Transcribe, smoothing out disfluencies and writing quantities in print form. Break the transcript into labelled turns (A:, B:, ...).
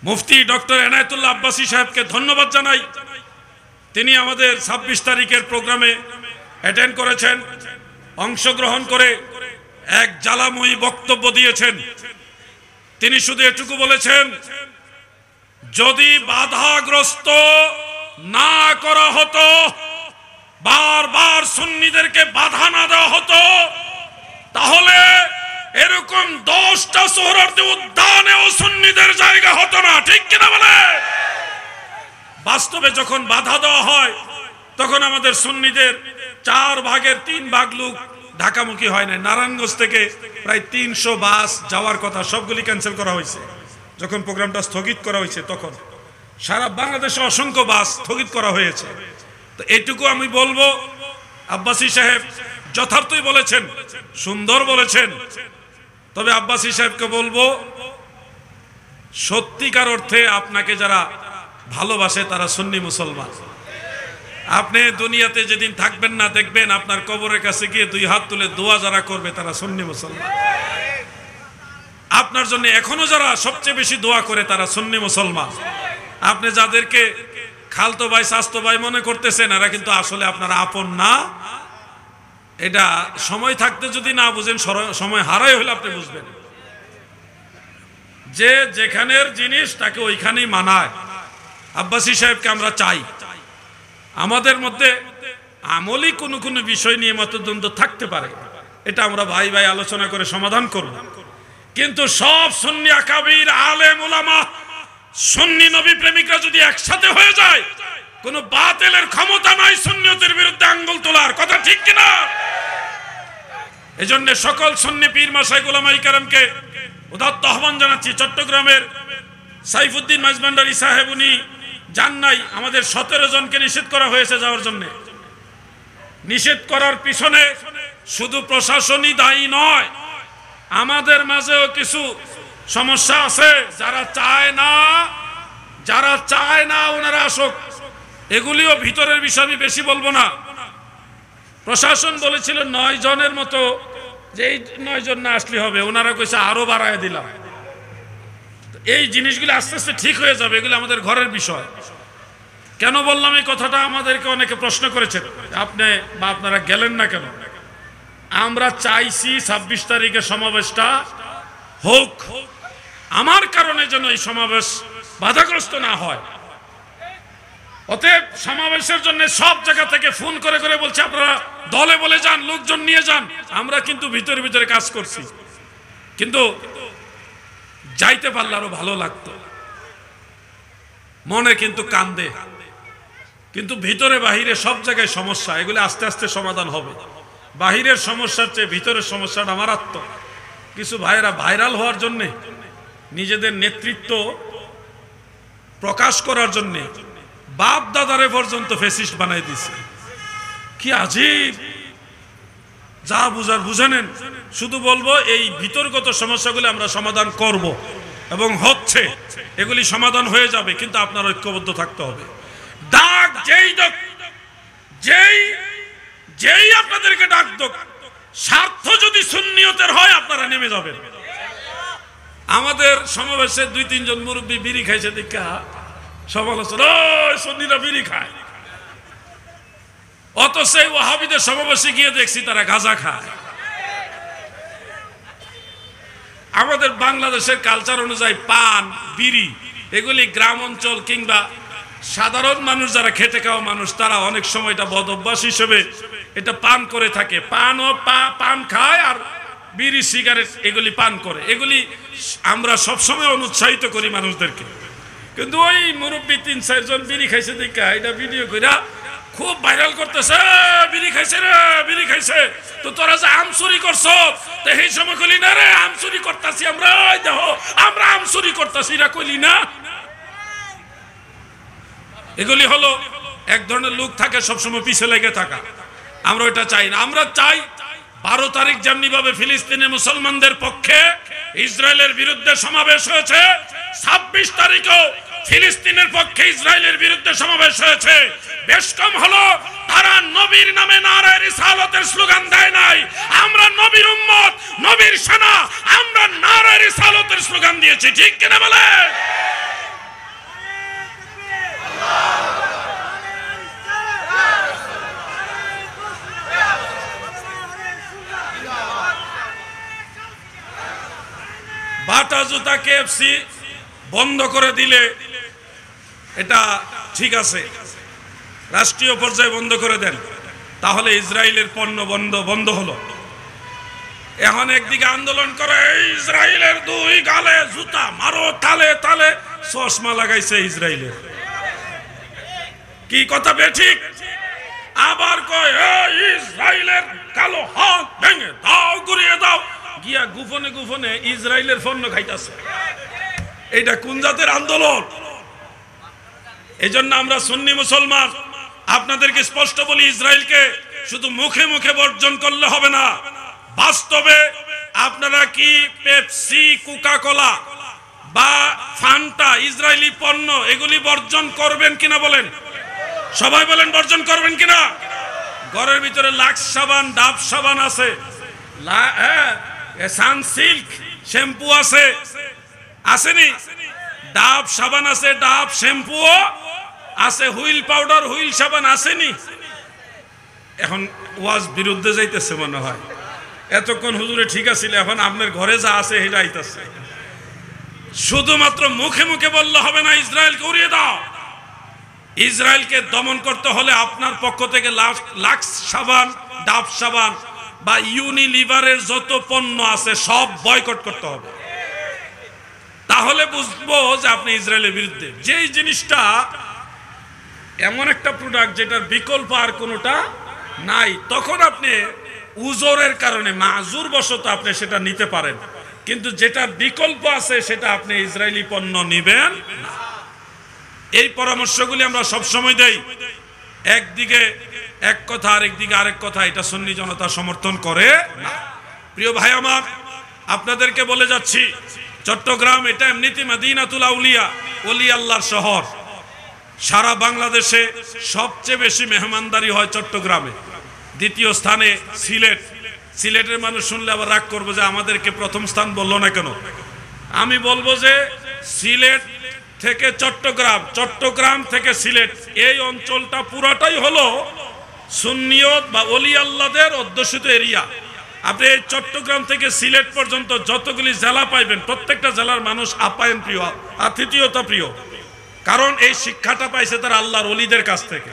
A: মুফতি doctor Enayetullah Abbasi সাহেবকে ধন্যবাদ জানাই। তিনি আমাদের ২৬ তারিখের প্রোগ্রামে অ্যাটেন্ড করেছেন, অংশগ্রহণ করে এক জ্বালাময়ী বক্তব্য দিয়েছেন। তিনি শুধু এটুকু বলেছেন, যদি বাধাগ্রস্ত না করা হতো, বারবার সুন্নিদেরকে বাধা না দেওয়া হতো, তাহলে এরকম 10টা সোহরাওয়ার্দী উদ্যানেও সুন্নিদের জায়গা হতো না। ঠিক কিনা বলে? বাস্তবে যখন বাধা দেওয়া হয় তখন আমাদের সুন্নিদের 4 ভাগের 3 ভাগ লোক ঢাকামুখী হয় না। নারায়ণগঞ্জ থেকে প্রায় 300 বাস যাওয়ার কথা, সবগুলি ক্যান্সেল করা হয়েছে। যখন প্রোগ্রামটা স্থগিত করা হয়েছে তখন সারা বাংলাদেশে অসংখ্য বাস স্থগিত করা হয়েছে। তো এটুকু আমি বলবো, আব্বাসী সাহেব যথার্থই বলেছেন, সুন্দর বলেছেন। তবে আব্বাসী সাহেবকে বলবো, সত্যিকার অর্থে আপনাকে যারা ভালোবাসে তারা সুন্নি মুসলমান। আপনি দুনিয়াতে যেদিন থাকবেন না, দেখবেন আপনার কবরের কাছে গিয়ে 2 হাত তুলে দোয়া যারা করবে তারা সুন্নি মুসলমান। আপনার জন্য এখনো যারা সবচেয়ে বেশি দোয়া করে তারা সুন্নি মুসলমান। আপনি যাদেরকে খালতো ভাই চাচতো ভাই মনে করতেছেন, এরা কিন্তু আসলে আপনার আপন না। এটা সময় থাকতে যদি না বুঝেন, সময় হারাই হলে আপনি বুঝবেন। যে যেখানের জিনিস তাকে ওইখানেই মানায়। আব্বাসী সাহেবকে আমরা চাই। আমাদের মধ্যে আমলি কোনো কোনো বিষয় নিয়ে মতদ্বন্দ্ব থাকতে পারে, এটা আমরা ভাই ভাই আলোচনা করে সমাধান করব। কিন্তু সব সুন্নি আকাবির আলেম উলামা, সুন্নি নবী প্রেমিকরা যদি একসাথে হয়ে যায়, কোনো বাতিলের ক্ষমতা নাই সুন্নিয়তের বিরুদ্ধে আঙ্গুল তোলার। কথা ঠিক কিনা? এজন্য সকল সুন্নি পীর মাশায়েখ উলামায়ে কেরামকে উদাত্ত আহ্বান জানাচ্ছি। চট্টগ্রামের সাইফুদ্দিন মাইজভান্ডারী সাহেব উনি যান নাই। আমাদের 17 জনকে নিষেধ করা হয়েছে যাওয়ার জন্য। নিষেধ করার পিছনে শুধু প্রশাসনই দায়ী নয়, আমাদের মাঝেও কিছু সমস্যা আছে। যারা চায় না ওনারা আসুক, এগুলিও ভিতরের বিষয়, আমি বেশি বলবো না। প্রশাসন বলেছিল 9 জনের মতো, যে এই 9 জন না আসলে হবে, ওনারা কইছে আরো বাড়ায় দিলাম। এই জিনিসগুলো আস্তে আস্তে ঠিক হয়ে যাবে, এগুলো আমাদের ঘরের বিষয়। কেন বললাম এই কথাটা? আমাদেরকে অনেকে প্রশ্ন করেছেন, আপনি বা আপনারা গেলেন না কেন? আমরা চাইছি 26 তারিখে সমাবেশটা হোক, আমার কারণে যেন এই সমাবেশ বাধাগ্রস্ত না হয়। অতএব সমাবেশের জন্য সব জায়গা থেকে ফোন করে করে বলছে আপনারা দলে বলে যান, লোকজন নিয়ে যান। আমরা কিন্তু ভিতরে ভিতরে কাজ করছি, কিন্তু যাইতে পারলে আরো ভালো লাগতো। মনে কিন্তু কান্দে, কিন্তু ভিতরে বাহিরে সব জায়গায় সমস্যা। এগুলো আস্তে আস্তে সমাধান হবে। বাহিরের সমস্যার চেয়ে ভিতরের সমস্যাটা মারাত্মক। কিছু ভাইরা ভাইরাল হওয়ার জন্যে, নিজেদের নেতৃত্ব প্রকাশ করার জন্যে বাপ দাদারে পর্যন্ত ফ্যাসিস্ট বানাই দিছে। কি আজীব! যা বুঝার বুঝে নেন। শুধু বলবো, এই ভিতরগত সমস্যাগুলি আমরা সমাধান করব এবং হচ্ছে, এগুলি সমাধান হয়ে যাবে, কিন্তু আপনার ঐক্যবদ্ধ থাকতে হবে। ডাক যেই আপনাদেরকে ডাক দোক, স্বার্থ যদি সুন্নিয়তের হয় আপনারা নেমে যাবেন। আমাদের সমাবেশে 2-3 জন মুরব্বী বিড়ি খাইছে দেখা সমালোচনা, সুন্নিরা বিড়ি খায়। অথচ ওয়াহাবিদের সমাবেশে গিয়ে দেখছি তারা গাঁজা খায়। আমাদের বাংলাদেশের কালচার অনুযায়ী পান, বিড়ি এগুলি গ্রাম অঞ্চল কিংবা সাধারণ মানুষ যারা খেটে খাওয়া মানুষ, তারা অনেক সময় এটা বদ অভ্যাস হিসেবে এটা পান করে থাকে। পান খায় আর বিড়ি সিগারেট এগুলি পান করে। এগুলি আমরা সবসময় অনুৎসাহিত করি মানুষদেরকে। কিন্তু ওই মুরব্বী 3-4 জন বিড়ি খাইছে দেখা এটা ভিডিও কইরা খুব ভাইরাল করতেছে, বিড়ি খাইছে রে, বিড়ি খাইছে। তো তোরা যে আম চুরি করছ, তো এই সময় কইলি না রে আম চুরি করতাছি আমরা, দেখো আমরা আম চুরি করতাছি, এরা কইলি না। এগুলি হলো এক ধরনের লোক থাকে সবসময় পিছে লেগে থাকা। আমরা ওইটা চাই না। আমরা চাই 12 তারিখ যেমনি ভাবে ফিলিস্তিনের মুসলমানদের পক্ষে ইসরায়েলের বিরুদ্ধে সমাবেশ হয়েছে, 26 তারিখেও ফিলিস্তিনের পক্ষে ইসরায়েলের বিরুদ্ধে সমাবেশ হয়েছে। বেশ কম হলো তারা নবীর নামে নারায়ে রিসালাতের স্লোগান দেয় নাই। আমরা নবীর উম্মত, নবীর সেনা, আমরা নারায়ে রিসালাতের স্লোগান দিয়েছি। ঠিক কিনা বলে? জুতা কেএফসি বন্ধ করে দিলে এটা ঠিক আছে, রাষ্ট্রীয় পর্যায়ে বন্ধ করে দেন, তাহলে ইসরায়েলের পণ্য বন্ধ হলো। এখন একদিকে আন্দোলন করে ইসরায়েলের দুই গালে জুতা মারো, তালে তালে চশমা লাগাইছে ইসরায়েলের, কি কথা বেঠিক? আবার কয় ইসরায়েলের কালো হাত ভেঙে দাও, ঘুরিয়ে দাও, গিয়া গোপনে গোপনে ইসরায়েলের পণ্য খাইতেছে। এইটা কোন জাতের আন্দোলন? এই জন্য আমরা সুন্নি মুসলমান আপনাদেরকে স্পষ্ট বলি, ইসরায়েলকে শুধু মুখে মুখে বর্জন করলে হবে না, বাস্তবে আপনারা কি পেপসি, কোকা কোলা বা ফান্টা, ইসরায়েলি পণ্য এগুলি বর্জন করবেন কিনা বলেন? সবাই বলেন বর্জন করবেন কিনা? ঘরের ভিতরে লাক্স সাবান, ডাব সাবান আছে, সানসিল্ক শ্যাম্পু আছে, আসেনি? ডাব সাবান আছে, ডাব শ্যাম্পুও আছে, হুইল পাউডার, হুইল সাবান আসেনি? এখন ওয়াজ বিরুদ্ধে যাইতেছে মনে হয়। এতক্ষণ হুজুরে ঠিক আছিল, এখন আপনার ঘরে যা আছে সেটা আইতাছে। শুধুমাত্র মুখে মুখে বললে হবে না ইসরায়েলকে উড়িয়ে দাও। ইসরায়েলকে দমন করতে হলে আপনার পক্ষ থেকে লাক্স সাবান, ডাব সাবান বা ইউনিলিভারের যত পণ্য আছে সব বয়কট করতে হবে। তাহলে বুঝবো যে আপনি ইসরায়েলের বিরুদ্ধে। যেই জিনিসটা এমন একটা প্রোডাক্ট যেটার বিকল্প আর কোনোটা নাই, তখন আপনি উজরের কারণে মাযুর বশত আপনি সেটা নিতে পারেন, কিন্তু যেটা বিকল্প আছে সেটা আপনি ইসরায়েলি পণ্য নিবেন না। এই পরামর্শগুলি আমরা সব সময় দেই। একদিকে এক কথা, আরেকদিকে আরেক কথা, এটা সুন্নি জনতা সমর্থন করে না। প্রিয় ভাই আমার, আপনাদেরকে বলে যাচ্ছি, চট্টগ্রাম এটা এমনিতে মদিনাতুল আউলিয়া, ওলি আল্লাহর শহর। সারা বাংলাদেশে সবচেয়ে বেশি মেহমানদারি হয় চট্টগ্রামে, দ্বিতীয় স্থানে সিলেট। সিলেটের মানুষ শুনলে আবার রাগ করবো যে আমাদেরকে প্রথম স্থান বললো না কেন। আমি বলবো যে সিলেট থেকে চট্টগ্রাম, চট্টগ্রাম থেকে সিলেট, এই অঞ্চলটা পুরাটাই হলো সুন্নিয়ত বা ওলি আল্লাহদের অধ্যুষিত এরিয়া। আপনি এই চট্টগ্রাম থেকে সিলেট পর্যন্ত যতগুলি জেলা পাইবেন, প্রত্যেকটা জেলার মানুষ আপ্যায়ন প্রিয়, আতিথেয়তা প্রিয়, কারণ এই শিক্ষাটা পাইছে তারা আল্লাহর ওলিদের কাছ থেকে।